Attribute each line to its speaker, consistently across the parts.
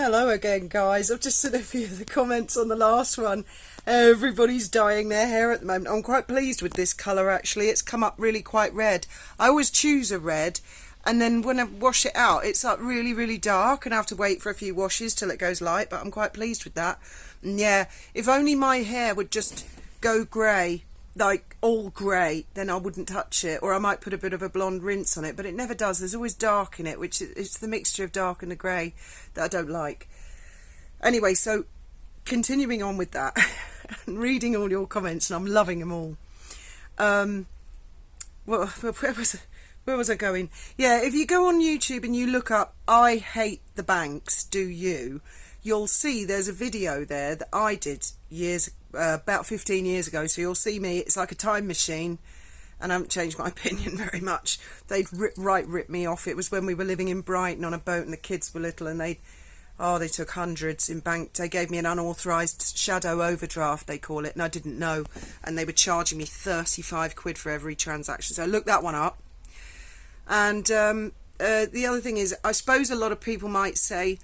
Speaker 1: Hello again, guys. I've just seen a few of the comments on the last one. Everybody's dyeing their hair at the moment. I'm quite pleased with this colour, actually. It's come up really quite red. I always choose a red, and then when I wash it out, it's like really, really dark, and I have to wait for a few washes till it goes light, but I'm quite pleased with that. And yeah, if only my hair would just go grey, like all grey, then I wouldn't touch it, or I might put a bit of a blonde rinse on it, but it never does. There's always dark in it, which it's the mixture of dark and the grey that I don't like. Anyway, so continuing on with that and reading all your comments, and I'm loving them all. Well, where was I going? Yeah, if you go on YouTube and you look up "I hate the banks, do you?" you'll see there's a video there that I did about 15 years ago. So you'll see me. It's like a time machine, and I haven't changed my opinion very much. They've ripped me off. It was when we were living in Brighton on a boat, and the kids were little, and they took hundreds in bank. They gave me an unauthorised shadow overdraft, they call it, and I didn't know, and they were charging me 35 quid for every transaction. So look that one up. And the other thing is, I suppose a lot of people might say,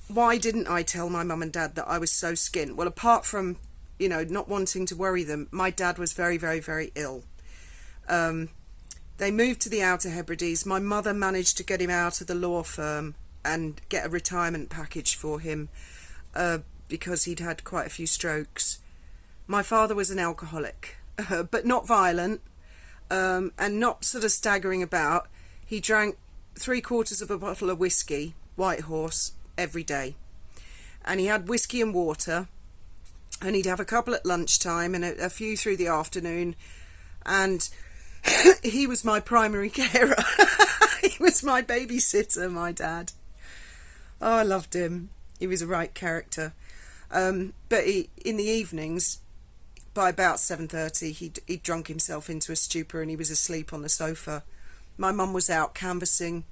Speaker 1: why didn't I tell my mum and dad that I was so skint? Well, apart from, not wanting to worry them, my dad was very, very, very ill. They moved to the Outer Hebrides. My mother managed to get him out of the law firm and get a retirement package for him because he'd had quite a few strokes. My father was an alcoholic, but not violent, and not sort of staggering about. He drank 3/4 of a bottle of whiskey, White Horse, every day, and he had whiskey and water, and he'd have a couple at lunchtime and a few through the afternoon, and he was my primary carer. He was my babysitter, my dad. Oh, I loved him. He was a right character. But in the evenings, by about 7:30, he'd drunk himself into a stupor and he was asleep on the sofa. My mum was out canvassing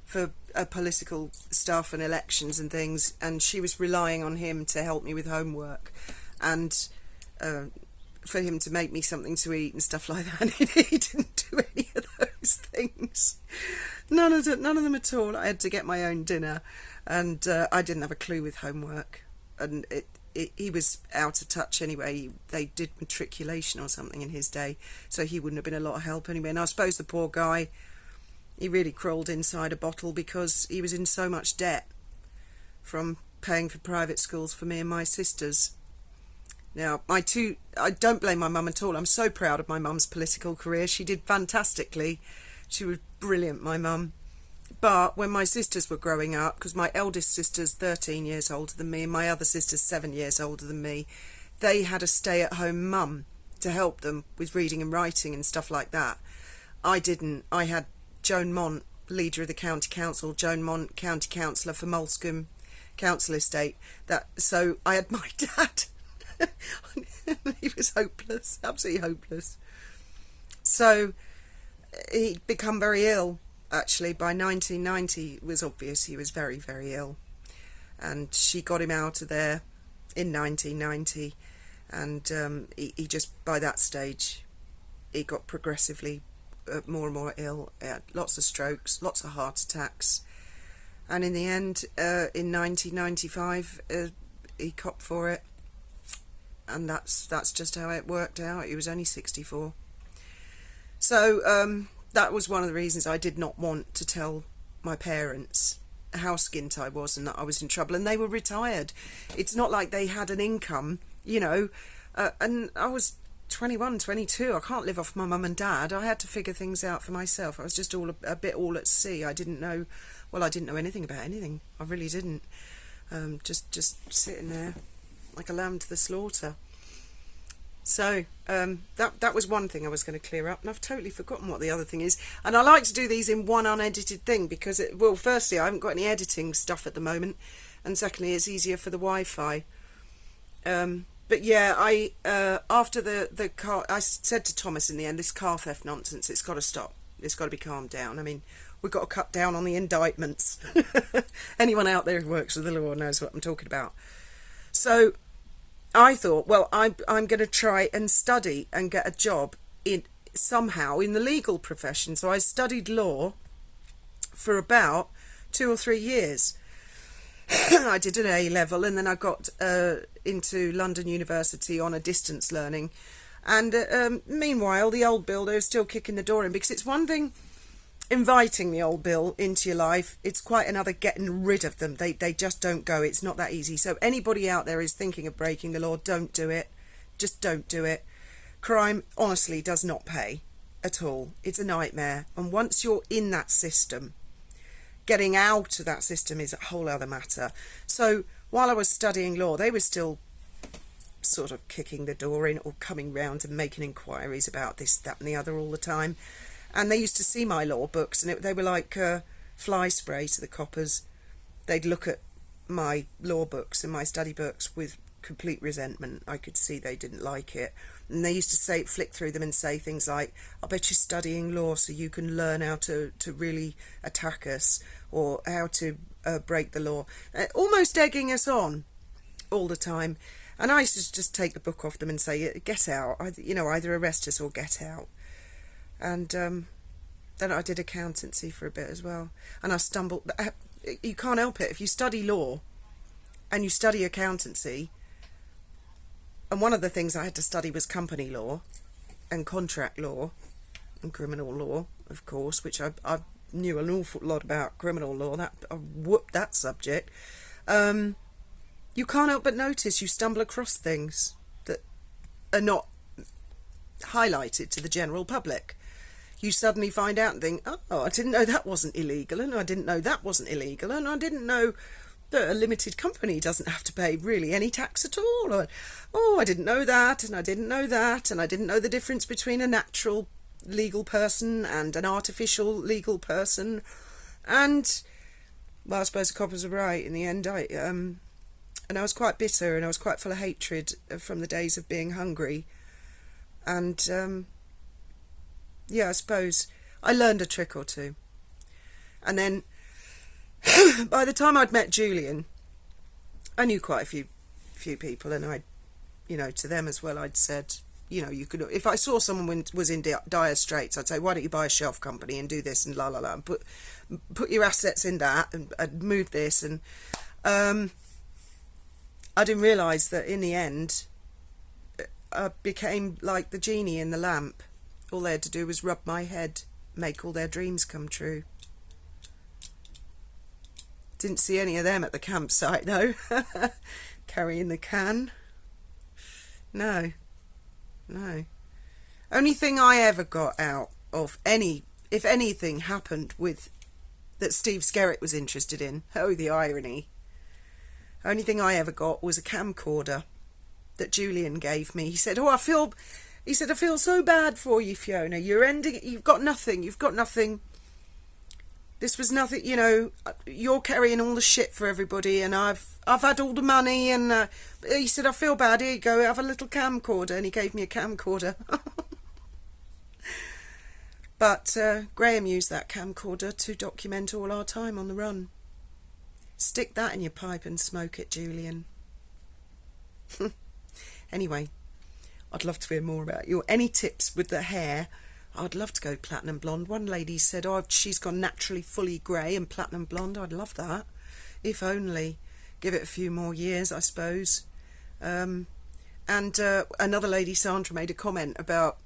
Speaker 1: for political stuff and elections and things, and she was relying on him to help me with homework and for him to make me something to eat and stuff like that. And he didn't do any of those things. None of them at all. I had to get my own dinner, and I didn't have a clue with homework, and he was out of touch anyway. They did matriculation or something in his day, so he wouldn't have been a lot of help anyway. And I suppose the poor guy, he really crawled inside a bottle because he was in so much debt from paying for private schools for me and my sisters. Now, I don't blame my mum at all. I'm so proud of my mum's political career. She did fantastically. She was brilliant, my mum. But when my sisters were growing up, because my eldest sister's 13 years older than me and my other sister's 7 years older than me, they had a stay-at-home mum to help them with reading and writing and stuff like that. I didn't. I had Joan Mont, leader of the county council, Joan Mont, county councillor for Molescombe Council Estate. So I had my dad. He was hopeless, absolutely hopeless. So he'd become very ill. Actually, by 1990, it was obvious he was very, very ill. And she got him out of there in 1990. And he just, by that stage, he got progressively more and more ill. He had lots of strokes, lots of heart attacks. And in the end, in 1995, he copped for it. And that's just how it worked out. He was only 64. So that was one of the reasons I did not want to tell my parents how skint I was and that I was in trouble. And they were retired. It's not like they had an income, and I was 21, 22. I can't live off my mum and dad. I had to figure things out for myself. I was just a bit all at sea. I didn't know anything about anything. I really didn't. Just sitting there like a lamb to the slaughter. So that was one thing I was going to clear up, and I've totally forgotten what the other thing is. And I like to do these in one unedited thing because, firstly, I haven't got any editing stuff at the moment, and secondly, it's easier for the Wi-Fi. But yeah, after the car, I said to Thomas in the end, this car theft nonsense, it's got to stop. It's got to be calmed down. I mean, we've got to cut down on the indictments. Anyone out there who works with the law knows what I'm talking about. So I thought, well, I'm going to try and study and get a job somehow in the legal profession. So I studied law for about 2 or 3 years. I did an A level, and then I got into London University on a distance learning. And meanwhile, the old Bill, they're still kicking the door in, because it's one thing inviting the old Bill into your life. It's quite another getting rid of them. They just don't go. It's not that easy. So anybody out there is thinking of breaking the law, don't do it. Just don't do it. Crime, honestly, does not pay at all. It's a nightmare. And once you're in that system, getting out of that system is a whole other matter. So while I was studying law, they were still sort of kicking the door in or coming round and making inquiries about this, that and the other all the time. And they used to see my law books, and they were like fly spray to the coppers. They'd look at my law books and my study books with complete resentment. I could see they didn't like it. And they used to flick through them and say things like, I bet you're studying law so you can learn how to really attack us, or how to break the law. Almost egging us on all the time. And I used to just take the book off them and say, get out. Either arrest us or get out. And then I did accountancy for a bit as well. And I stumbled... You can't help it. If you study law and you study accountancy... And one of the things I had to study was company law and contract law and criminal law, of course, which I knew an awful lot about criminal law. I whooped that subject. You can't help but notice you stumble across things that are not highlighted to the general public. You suddenly find out and think, oh, I didn't know that wasn't illegal, and I didn't know that wasn't illegal, and I didn't know that a limited company doesn't have to pay really any tax at all. Or, oh, I didn't know that, and I didn't know that, and I didn't know the difference between a natural legal person and an artificial legal person. And, well, I suppose the coppers were right in the end. And I was quite bitter, and I was quite full of hatred from the days of being hungry. And, yeah, I suppose I learned a trick or two. And then by the time I'd met Julian, I knew quite a few people, and I, to them as well, I'd said, you could, if I saw someone was in dire straits, I'd say, why don't you buy a shelf company and do this and la la la, and put your assets in that and move this. And I didn't realise that in the end, I became like the genie in the lamp. All they had to do was rub my head, make all their dreams come true. Didn't see any of them at the campsite, though. Carrying the can. No. Only thing I ever got out of if anything happened with that Steve Skerritt was interested in, oh, the irony. Only thing I ever got was a camcorder that Julian gave me. He said, I feel so bad for you, Fiona. You've got nothing. This was nothing, you're carrying all the shit for everybody, and I've had all the money, and he said, I feel bad, here you go, have a little camcorder, and he gave me a camcorder. But Graham used that camcorder to document all our time on the run. Stick that in your pipe and smoke it, Julian. Anyway, I'd love to hear more about any tips with the hair. I'd love to go platinum blonde. One lady said, she's gone naturally fully grey and platinum blonde. I'd love that. If only. Give it a few more years, I suppose. And another lady, Sandra, made a comment about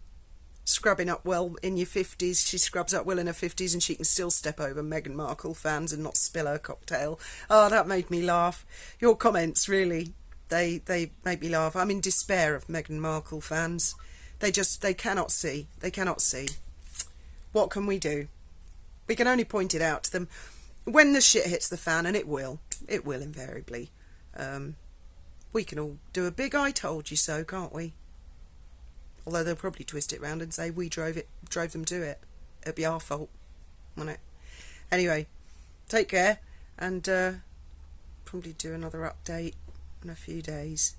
Speaker 1: scrubbing up well in your 50s. She scrubs up well in her 50s and she can still step over Meghan Markle fans and not spill her cocktail. Oh, that made me laugh. Your comments, really, they made me laugh. I'm in despair of Meghan Markle fans. They cannot see. They cannot see. What can we do? We can only point it out to them when the shit hits the fan, and it will. It will invariably. We can all do a big I told you so, can't we? Although they'll probably twist it round and say we drove them to it. It'll be our fault, won't it? Anyway, take care, and probably do another update in a few days.